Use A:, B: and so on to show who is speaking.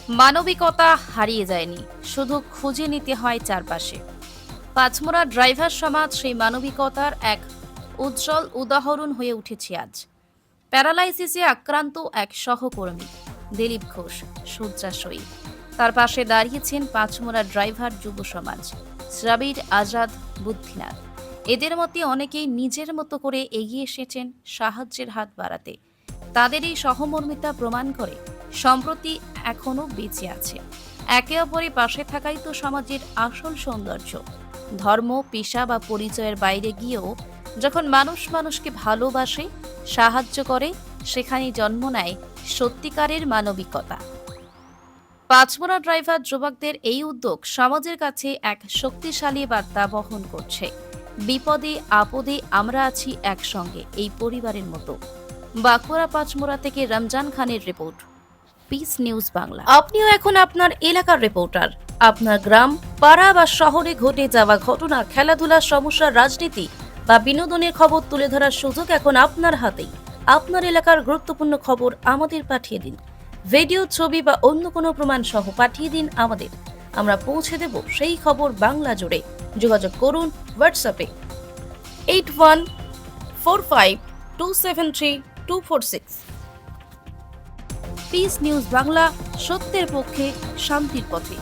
A: মানবিকতা হারিয়ে যায়নি, শুধু খুঁজে নিতে হয় চারপাশে। পাঁচমোড়া ড্রাইভার সমাজ সেই মানবিকতার এক উজ্জ্বল উদাহরণ হয়ে উঠেছে আজ। প্যারালাইসিসে আক্রান্ত এক সহকর্মী দিলীপ ঘোষ শয্যাশয়ী। তার পাশে দাঁড়িয়েছেন পাঁচমোড়া ড্রাইভার যুব সমাজ, সাবির আজাদ, বুদ্ধিনাথ। এদের মধ্যে অনেকেই নিজের মতো করে এগিয়ে এসেছেন সাহায্যের হাত বাড়াতে। তাদের এই সহমর্মিতা প্রমাণ করে সম্প্রতি এখনো বেঁচে আছে। একে অপরের পাশে থাকাই তো সমাজের আসল সৌন্দর্য। ধর্ম, পেশা বা পরিচয়ের বাইরে গিয়েও যখন মানুষ মানুষকে ভালোবাসে, সাহায্য করে, সেখানেই জন্ম নেয় সত্যিকারের মানবিকতা। পাঁচমোড়া ড্রাইভার যুবকদের এই উদ্যোগ সমাজের কাছে এক শক্তিশালী বার্তা বহন করছে। বিপদে আপদে আমরা আছি একসঙ্গে, এই পরিবারের মতো। বাঁকুড়া পাঁচমোড়া থেকে রমজান খানের রিপোর্ট, পিস নিউজ বাংলা। আপনিও এখন আপনার এলাকার রিপোর্টার। আপনার গ্রাম, পাড়া বা শহরে ঘটে যাওয়া ঘটনা, খেলাধুলার সমস্যা, রাজনীতি বা বিনোদনের খবর তুলে ধরার সুযোগ এখন আপনার হাতেই। আপনার এলাকার গুরুত্বপূর্ণ খবর আমাদের পাঠিয়ে দিন। ভিডিও, ছবি বা অন্য কোনো প্রমাণ সহ পাঠিয়ে দিন আমাদের। আমরা পৌঁছে দেব সেই খবর বাংলা জুড়ে। যোগাযোগ করুন হোয়াটসঅ্যাপে 8145273246। পিস নিউজ বাংলা, সত্যের পক্ষে, শান্তির পথে।